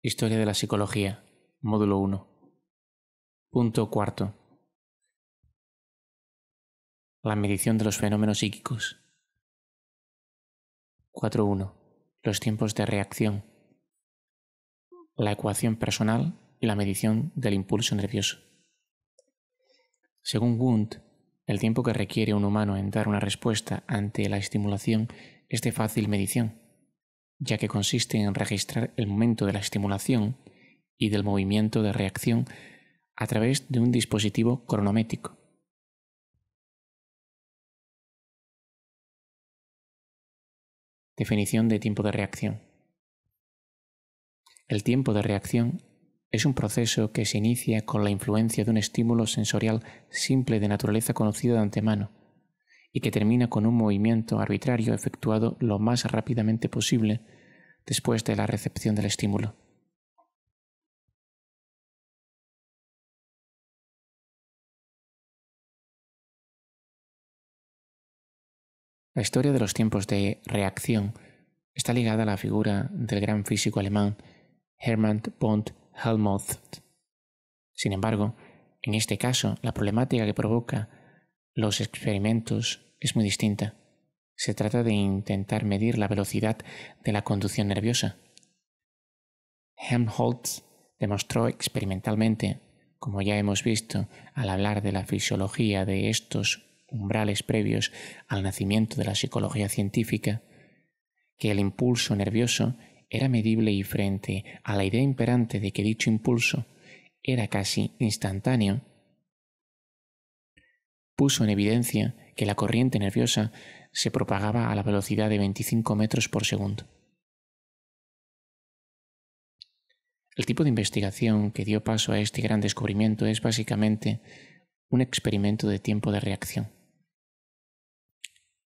Historia de la psicología, módulo 1. Punto cuarto. La medición de los fenómenos psíquicos. 4.1. Los tiempos de reacción. La ecuación personal y la medición del impulso nervioso. Según Wundt, el tiempo que requiere un humano en dar una respuesta ante la estimulación es de fácil medición, ya que consiste en registrar el momento de la estimulación y del movimiento de reacción a través de un dispositivo cronométrico. Definición de tiempo de reacción. El tiempo de reacción es un proceso que se inicia con la influencia de un estímulo sensorial simple de naturaleza conocida de antemano y que termina con un movimiento arbitrario efectuado lo más rápidamente posible después de la recepción del estímulo. La historia de los tiempos de reacción está ligada a la figura del gran físico alemán Hermann von Helmholtz. Sin embargo, en este caso, la problemática que provoca los experimentos es muy distinta. Se trata de intentar medir la velocidad de la conducción nerviosa. Helmholtz demostró experimentalmente, como ya hemos visto al hablar de la fisiología de estos umbrales previos al nacimiento de la psicología científica, que el impulso nervioso era medible y frente a la idea imperante de que dicho impulso era casi instantáneo, puso en evidencia que la corriente nerviosa se propagaba a la velocidad de 25 metros por segundo. El tipo de investigación que dio paso a este gran descubrimiento es básicamente un experimento de tiempo de reacción.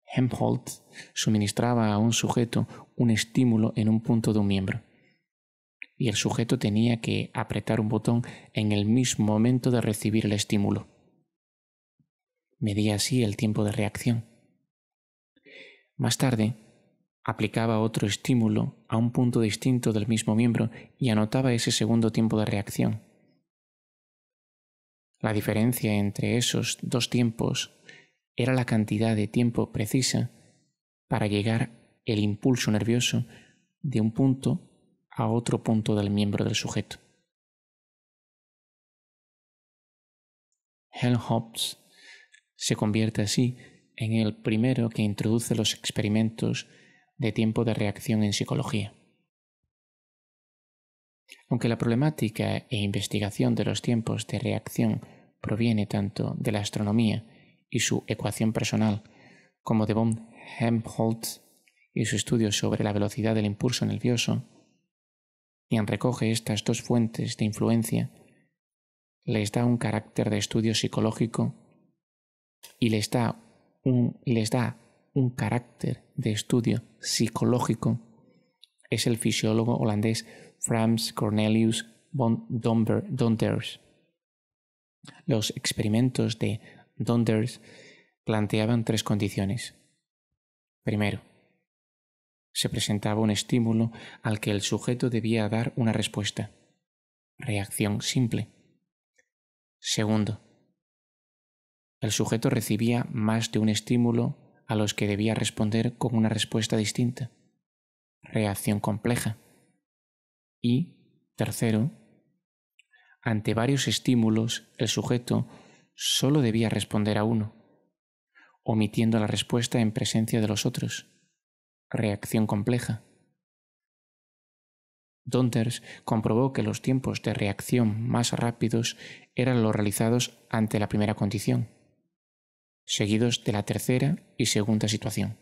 Helmholtz suministraba a un sujeto un estímulo en un punto de un miembro, y el sujeto tenía que apretar un botón en el mismo momento de recibir el estímulo. Medía así el tiempo de reacción. Más tarde, aplicaba otro estímulo a un punto distinto del mismo miembro y anotaba ese segundo tiempo de reacción. La diferencia entre esos dos tiempos era la cantidad de tiempo precisa para llegar el impulso nervioso de un punto a otro punto del miembro del sujeto. Helmholtz se convierte así en el primero que introduce los experimentos de tiempo de reacción en psicología. Aunque la problemática e investigación de los tiempos de reacción proviene tanto de la astronomía y su ecuación personal, como de von Helmholtz y su estudio sobre la velocidad del impulso nervioso, quien recoge estas dos fuentes de influencia, les da un carácter de estudio psicológico y les da un carácter de estudio psicológico, es el fisiólogo holandés Frans Cornelius von Donders. Los experimentos de Donders planteaban tres condiciones. Primero, se presentaba un estímulo al que el sujeto debía dar una respuesta. Reacción simple. Segundo, el sujeto recibía más de un estímulo a los que debía responder con una respuesta distinta. Reacción compleja. Y, tercero, ante varios estímulos, el sujeto solo debía responder a uno, omitiendo la respuesta en presencia de los otros. Reacción compleja. Donders comprobó que los tiempos de reacción más rápidos eran los realizados ante la primera condición, seguidos de la tercera y segunda situación.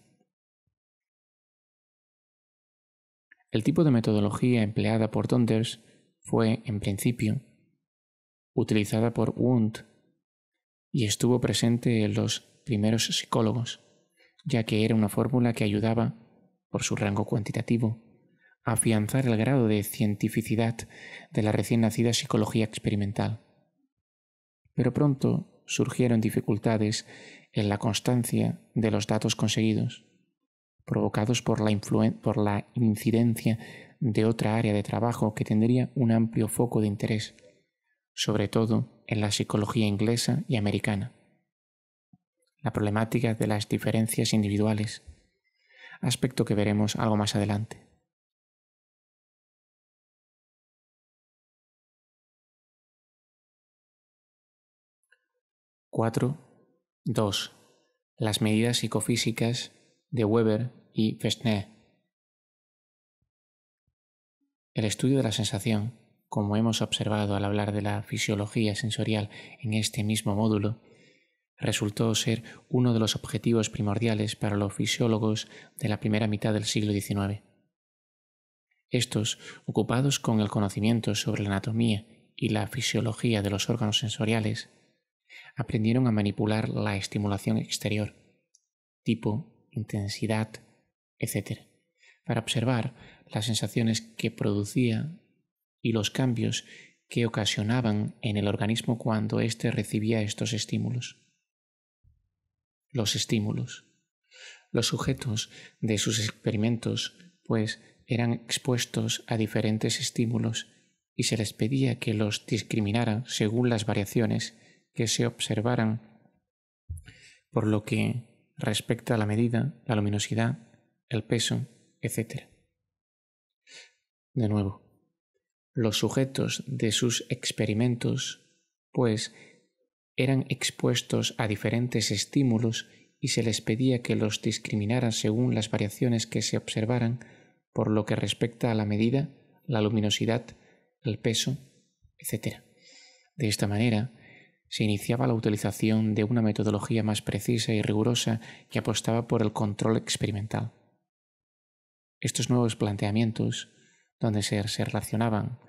El tipo de metodología empleada por Donders fue, en principio, utilizada por Wundt y estuvo presente en los primeros psicólogos, ya que era una fórmula que ayudaba, por su rango cuantitativo, a afianzar el grado de cientificidad de la recién nacida psicología experimental. Pero pronto surgieron dificultades en la constancia de los datos conseguidos, provocados por la incidencia de otra área de trabajo que tendría un amplio foco de interés, sobre todo en la psicología inglesa y americana. La problemática de las diferencias individuales, aspecto que veremos algo más adelante. 4.2. Las medidas psicofísicas de Weber y Fresnel. El estudio de la sensación, como hemos observado al hablar de la fisiología sensorial en este mismo módulo, resultó ser uno de los objetivos primordiales para los fisiólogos de la primera mitad del siglo XIX. Estos, ocupados con el conocimiento sobre la anatomía y la fisiología de los órganos sensoriales, aprendieron a manipular la estimulación exterior, tipo, intensidad, etc., para observar las sensaciones que producía y los cambios que ocasionaban en el organismo cuando éste recibía estos estímulos. Los estímulos. Los sujetos de sus experimentos, pues, eran expuestos a diferentes estímulos y se les pedía que los discriminaran según las variaciones que se observaran por lo que respecta a la medida, la luminosidad, el peso, etc. De nuevo, los sujetos de sus experimentos, pues, eran expuestos a diferentes estímulos y se les pedía que los discriminaran según las variaciones que se observaran por lo que respecta a la medida, la luminosidad, el peso, etc. De esta manera, se iniciaba la utilización de una metodología más precisa y rigurosa que apostaba por el control experimental. Estos nuevos planteamientos, donde se relacionaban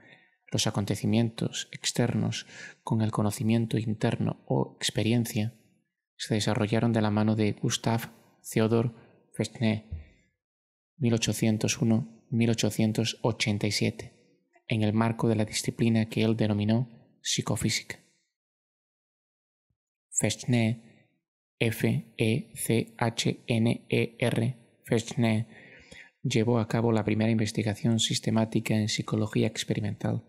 los acontecimientos externos con el conocimiento interno o experiencia, se desarrollaron de la mano de Gustav Theodor Fresnel, 1801-1887, en el marco de la disciplina que él denominó psicofísica. Fresnel, F-E-C-H-N-E-R, Fresnel, llevó a cabo la primera investigación sistemática en psicología experimental.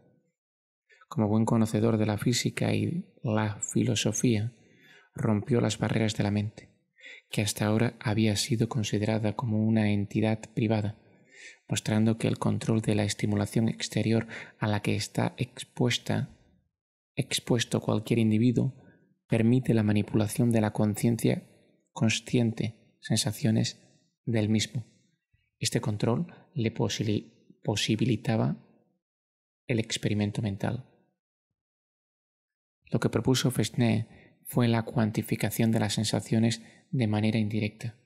Como buen conocedor de la física y la filosofía, rompió las barreras de la mente, que hasta ahora había sido considerada como una entidad privada, mostrando que el control de la estimulación exterior a la que está expuesto cualquier individuo permite la manipulación de la conciencia consciente, sensaciones del mismo. Este control le posibilitaba el experimento mental. Lo que propuso Fresnel fue la cuantificación de las sensaciones de manera indirecta,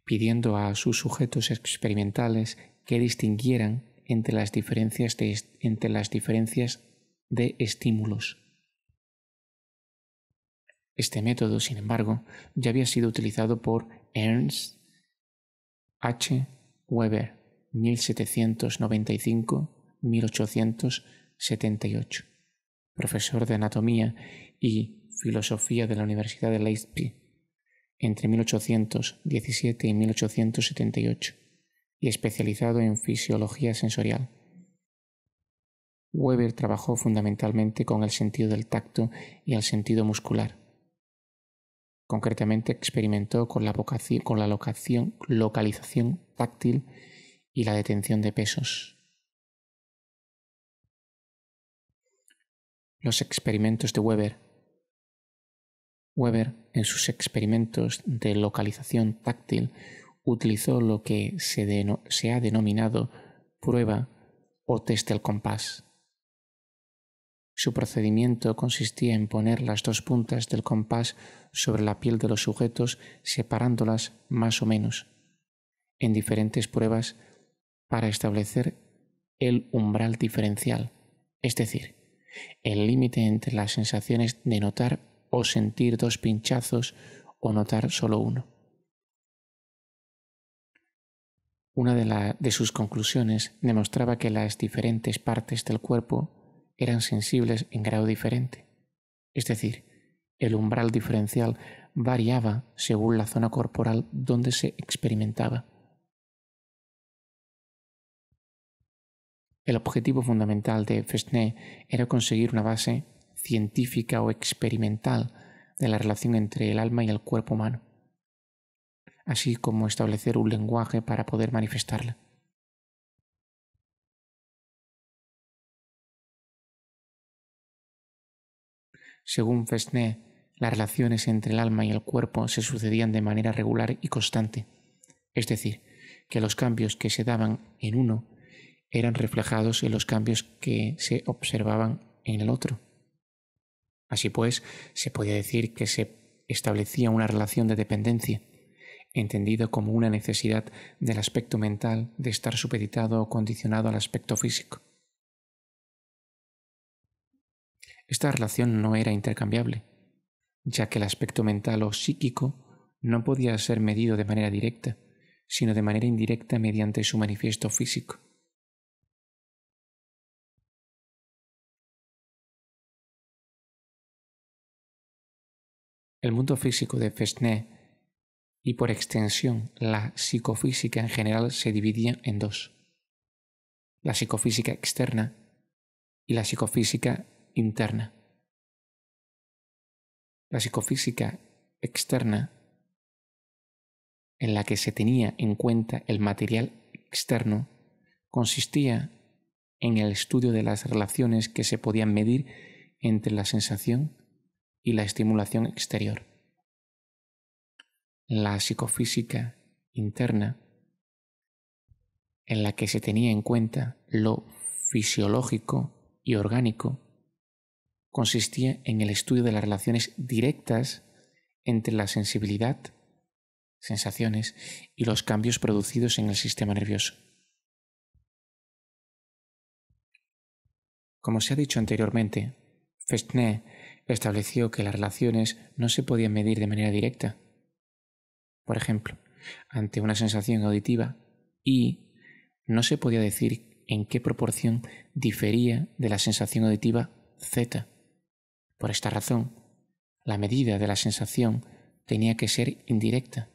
pidiendo a sus sujetos experimentales que distinguieran entre las diferencias de estímulos. Este método, sin embargo, ya había sido utilizado por Ernst H. Weber, 1795-1878, profesor de anatomía y filosofía de la Universidad de Leipzig entre 1817 y 1878 y especializado en fisiología sensorial. Weber trabajó fundamentalmente con el sentido del tacto y el sentido muscular. Concretamente experimentó con la localización táctil y la detención de pesos. Los experimentos de Weber. Weber, en sus experimentos de localización táctil, utilizó lo que se ha denominado prueba o test del compás. Su procedimiento consistía en poner las dos puntas del compás sobre la piel de los sujetos, separándolas más o menos, en diferentes pruebas para establecer el umbral diferencial, es decir, el límite entre las sensaciones de notar o sentir dos pinchazos o notar solo uno. Una de sus conclusiones demostraba que las diferentes partes del cuerpo eran sensibles en grado diferente, es decir, el umbral diferencial variaba según la zona corporal donde se experimentaba. El objetivo fundamental de Fresnel era conseguir una base científica o experimental de la relación entre el alma y el cuerpo humano, así como establecer un lenguaje para poder manifestarla. Según Fresnel, las relaciones entre el alma y el cuerpo se sucedían de manera regular y constante, es decir, que los cambios que se daban en uno eran reflejados en los cambios que se observaban en el otro. Así pues, se podía decir que se establecía una relación de dependencia, entendida como una necesidad del aspecto mental de estar supeditado o condicionado al aspecto físico. Esta relación no era intercambiable, ya que el aspecto mental o psíquico no podía ser medido de manera directa, sino de manera indirecta mediante su manifiesto físico. El mundo físico de Fresnel y por extensión la psicofísica en general se dividía en dos: la psicofísica externa y la psicofísica interna. La psicofísica externa, en la que se tenía en cuenta el material externo, consistía en el estudio de las relaciones que se podían medir entre la sensación y la estimulación exterior. La psicofísica interna, en la que se tenía en cuenta lo fisiológico y orgánico, consistía en el estudio de las relaciones directas entre la sensibilidad, sensaciones, y los cambios producidos en el sistema nervioso. Como se ha dicho anteriormente, Fresnel estableció que las relaciones no se podían medir de manera directa. Por ejemplo, ante una sensación auditiva I, no se podía decir en qué proporción difería de la sensación auditiva Z. Por esta razón, la medida de la sensación tenía que ser indirecta.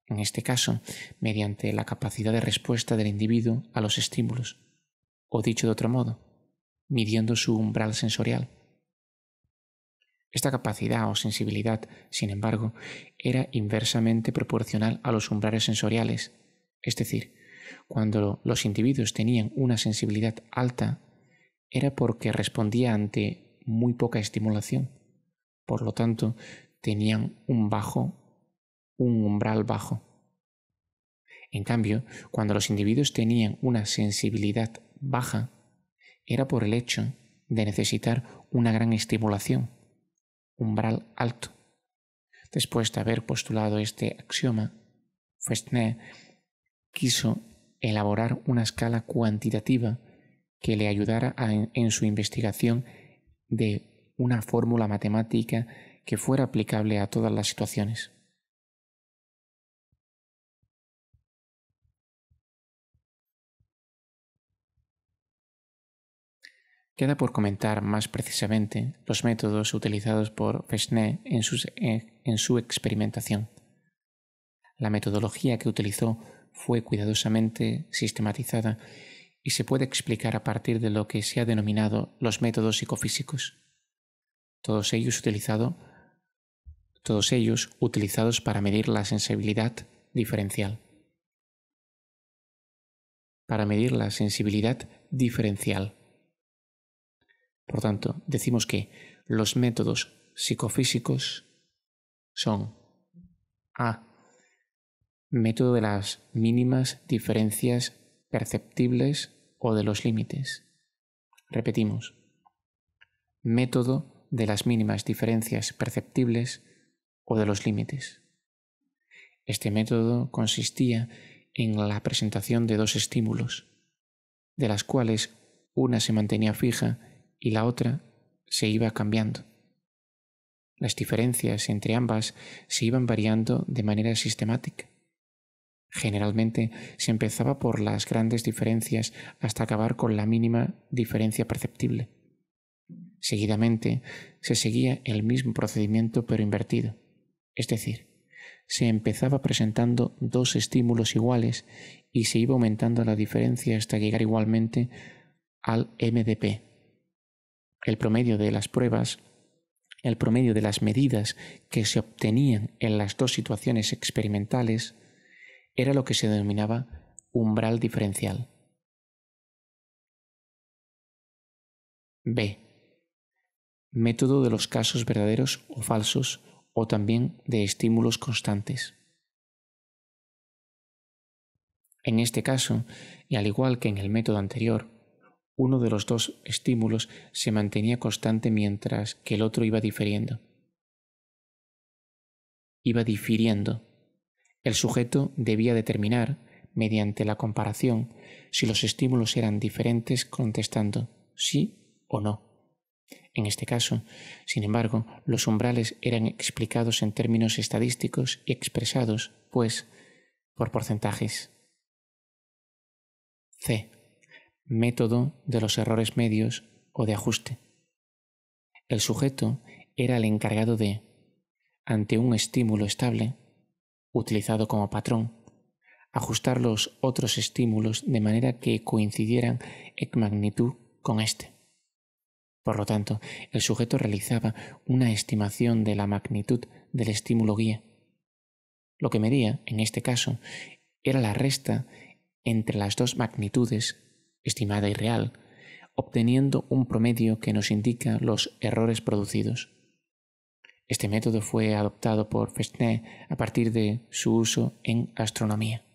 En este caso, mediante la capacidad de respuesta del individuo a los estímulos, o dicho de otro modo, midiendo su umbral sensorial. Esta capacidad o sensibilidad, sin embargo, era inversamente proporcional a los umbrales sensoriales, es decir, cuando los individuos tenían una sensibilidad alta, era porque respondía ante muy poca estimulación, por lo tanto, tenían un umbral bajo. En cambio, cuando los individuos tenían una sensibilidad baja, era por el hecho de necesitar una gran estimulación, umbral alto. Después de haber postulado este axioma, Fresnel quiso elaborar una escala cuantitativa que le ayudara en su investigación de una fórmula matemática que fuera aplicable a todas las situaciones. Queda por comentar más precisamente los métodos utilizados por Fresnel en su experimentación. La metodología que utilizó fue cuidadosamente sistematizada y se puede explicar a partir de lo que se ha denominado los métodos psicofísicos, todos ellos utilizados para medir la sensibilidad diferencial. Por tanto, decimos que los métodos psicofísicos son: A. Método de las mínimas diferencias perceptibles o de los límites. Repetimos: método de las mínimas diferencias perceptibles o de los límites. Este método consistía en la presentación de dos estímulos, de las cuales una se mantenía fija y la otra se iba cambiando. Las diferencias entre ambas se iban variando de manera sistemática. Generalmente se empezaba por las grandes diferencias hasta acabar con la mínima diferencia perceptible. Seguidamente se seguía el mismo procedimiento pero invertido, es decir, se empezaba presentando dos estímulos iguales y se iba aumentando la diferencia hasta llegar igualmente al MDP. El promedio de las pruebas, el promedio de las medidas que se obtenían en las dos situaciones experimentales era lo que se denominaba umbral diferencial. B. Método de los casos verdaderos o falsos o también de estímulos constantes. En este caso, y al igual que en el método anterior, uno de los dos estímulos se mantenía constante mientras que el otro iba difiriendo. El sujeto debía determinar, mediante la comparación, si los estímulos eran diferentes contestando sí o no. En este caso, sin embargo, los umbrales eran explicados en términos estadísticos y expresados, pues, por porcentajes. C. Método de los errores medios o de ajuste. El sujeto era el encargado de, ante un estímulo estable, utilizado como patrón, ajustar los otros estímulos de manera que coincidieran en magnitud con este. Por lo tanto, el sujeto realizaba una estimación de la magnitud del estímulo guía. Lo que medía, en este caso, era la resta entre las dos magnitudes, estimada y real, obteniendo un promedio que nos indica los errores producidos. Este método fue adoptado por Fresnel a partir de su uso en astronomía.